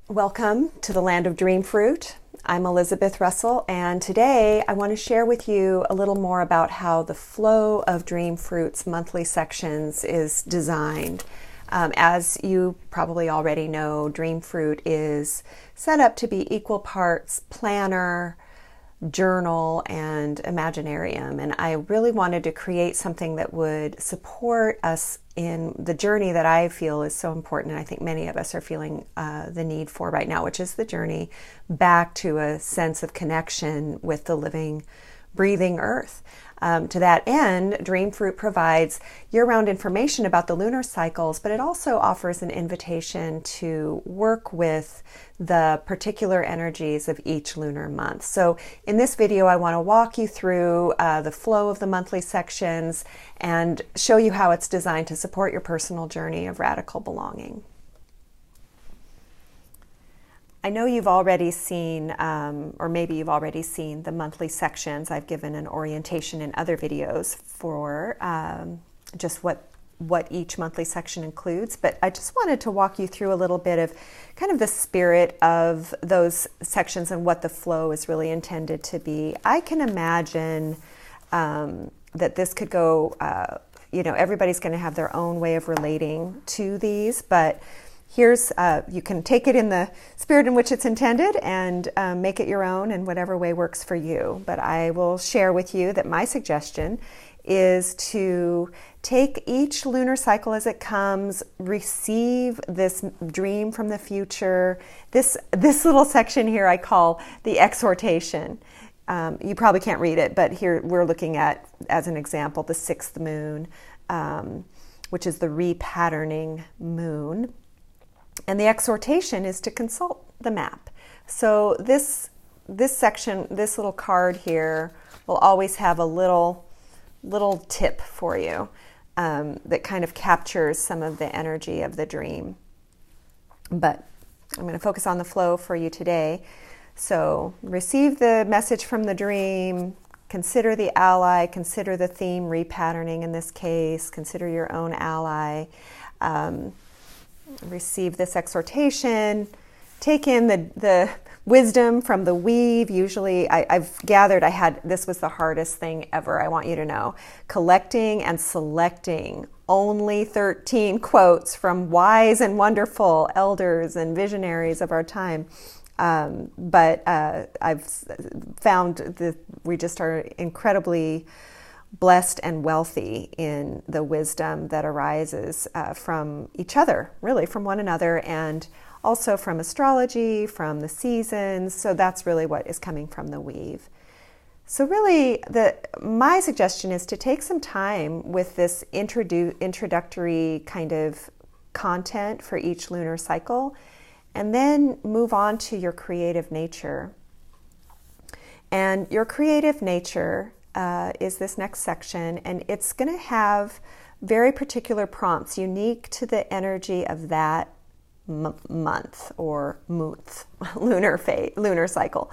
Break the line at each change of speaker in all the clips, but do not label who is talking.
Welcome to the land of Dreamfruit. I'm Elizabeth Russell, and today I want to share with you a little more about how the flow of Dreamfruit's monthly sections is designed. As you probably already know, Dreamfruit is set up to be equal parts planner, journal, and imaginarium, and I really wanted to create something that would support us in the journey that I feel is so important, and I think many of us are feeling the need for right now, which is the journey back to a sense of connection with the living, breathing earth. To that end, Dreamfruit provides year-round information about the lunar cycles, but it also offers an invitation to work with the particular energies of each lunar month. So in this video, I want to walk you through the flow of the monthly sections and show you how it's designed to support your personal journey of radical belonging. I know you've already seen, or maybe you've already seen the monthly sections. I've given an orientation in other videos for just what each monthly section includes, but I just wanted to walk you through a little bit of kind of the spirit of those sections and what the flow is really intended to be. I can imagine that this could go, everybody's going to have their own way of relating to these, but here's, you can take it in the spirit in which it's intended and make it your own in whatever way works for you. But I will share with you that my suggestion is to take each lunar cycle as it comes, receive this dream from the future. This little section here I call the exhortation. You probably can't read it, but here we're looking at, as an example, the sixth moon, which is the repatterning moon. And the exhortation is to consult the map. So this section, this little card here, will always have a little tip for you that kind of captures some of the energy of the dream. But I'm going to focus on the flow for you today. So receive the message from the dream, consider the ally, consider the theme repatterning in this case, consider your own ally. Receive this exhortation, take in the wisdom from the weave. Usually I've gathered this was the hardest thing ever, I want you to know, collecting and selecting only 13 quotes from wise and wonderful elders and visionaries of our time. But I've found that we just are incredibly blessed and wealthy in the wisdom that arises from each other, really from one another, and also from astrology, from the seasons. So that's really what is coming from the weave. So really, my suggestion is to take some time with this introductory kind of content for each lunar cycle, and then move on to your creative nature. And your creative nature is this next section, and it's going to have very particular prompts unique to the energy of that month or month, lunar cycle.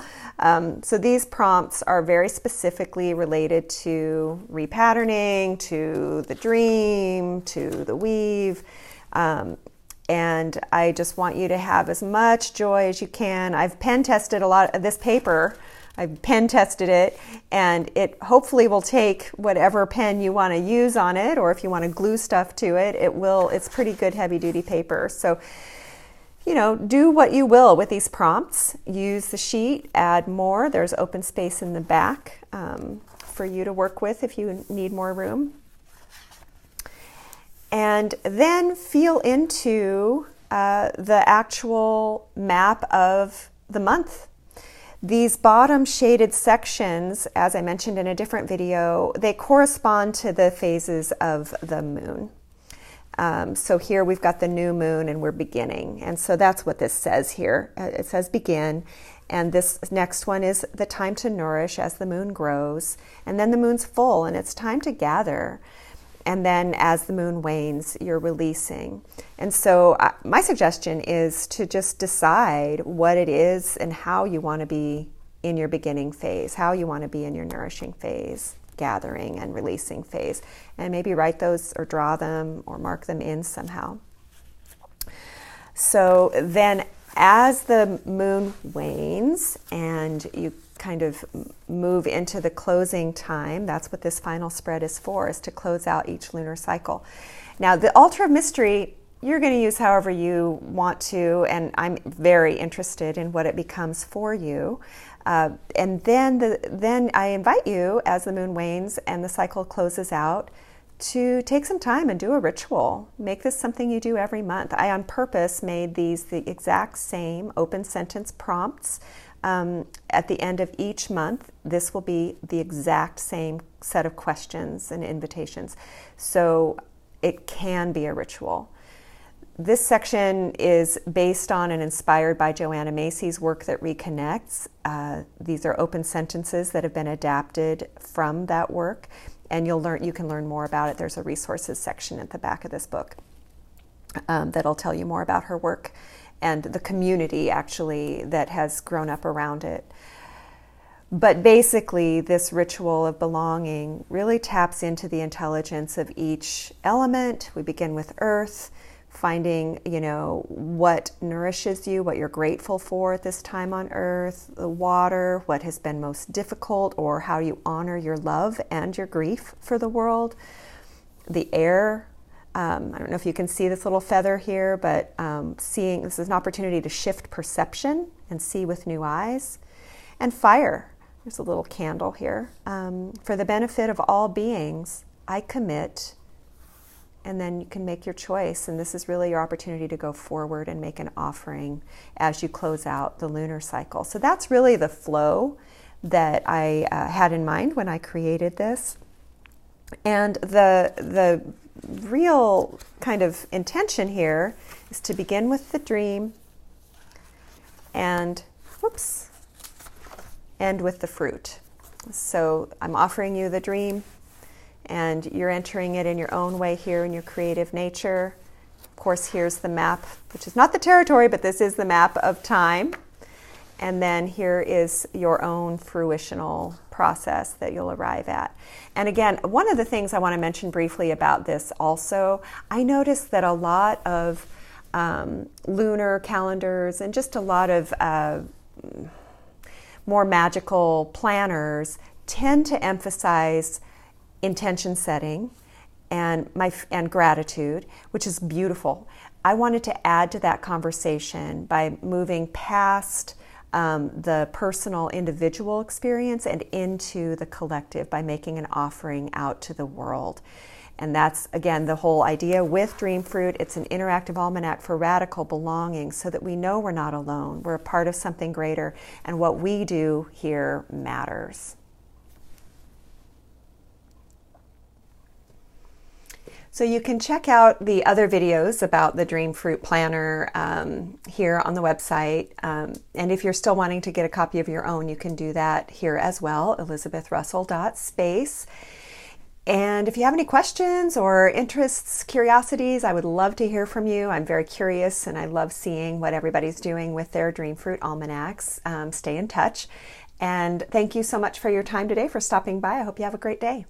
So these prompts are very specifically related to repatterning, to the dream, to the weave, and I just want you to have as much joy as you can. I've pen tested a lot of this paper. I've pen tested it, and it hopefully will take whatever pen you want to use on it, or if you want to glue stuff to it, it's pretty good heavy duty paper. So, do what you will with these prompts. Use the sheet, add more. There's open space in the back for you to work with if you need more room. And then feel into the actual map of the month. These bottom shaded sections, as I mentioned in a different video, they correspond to the phases of the moon. So here we've got the new moon and we're beginning. And so that's what this says here. It says begin. And this next one is the time to nourish as the moon grows. And then the moon's full and it's time to gather. And then as the moon wanes, you're releasing. And so my suggestion is to just decide what it is and how you want to be in your beginning phase, how you want to be in your nourishing phase, gathering and releasing phase. And maybe write those or draw them or mark them in somehow. So then As the moon wanes and you kind of move into the closing time, that's what this final spread is for, is to close out each lunar cycle. Now, the altar of mystery, you're going to use however you want to, and I'm very interested in what it becomes for you. And then I invite you, as the moon wanes and the cycle closes out, to take some time and do a ritual. Make this something you do every month. I, on purpose, made these the exact same open sentence prompts. At the end of each month, this will be the exact same set of questions and invitations. So it can be a ritual. This section is based on and inspired by Joanna Macy's work that reconnects. These are open sentences that have been adapted from that work, and you can learn more about it. There's a resources section at the back of this book that'll tell you more about her work and the community, actually, that has grown up around it. But basically, this ritual of belonging really taps into the intelligence of each element. We begin with earth, finding, what nourishes you, what you're grateful for at this time on earth, the water, what has been most difficult, or how you honor your love and your grief for the world. The air, I don't know if you can see this little feather here, but this is an opportunity to shift perception and see with new eyes. And fire, there's a little candle here. For the benefit of all beings, I commit. And then you can make your choice, and this is really your opportunity to go forward and make an offering as you close out the lunar cycle. So that's really the flow that I had in mind when I created this. And the real kind of intention here is to begin with the dream and, end with the fruit. So I'm offering you the dream, and you're entering it in your own way here in your creative nature. Of course, here's the map, which is not the territory, but this is the map of time. And then here is your own fruitional process that you'll arrive at. And again, one of the things I want to mention briefly about this also, I noticed that a lot of lunar calendars and just a lot of more magical planners tend to emphasize intention setting and gratitude, which is beautiful. I wanted to add to that conversation by moving past the personal individual experience and into the collective by making an offering out to the world. And that's, again, the whole idea with Dreamfruit. It's an interactive almanac for radical belonging so that we know we're not alone. We're a part of something greater, and what we do here matters. So you can check out the other videos about the Dreamfruit Planner here on the website. And if you're still wanting to get a copy of your own, you can do that here as well, elizabethrussell.space. And if you have any questions or interests, curiosities, I would love to hear from you. I'm very curious, and I love seeing what everybody's doing with their Dreamfruit almanacs. Stay in touch. And thank you so much for your time today, for stopping by. I hope you have a great day.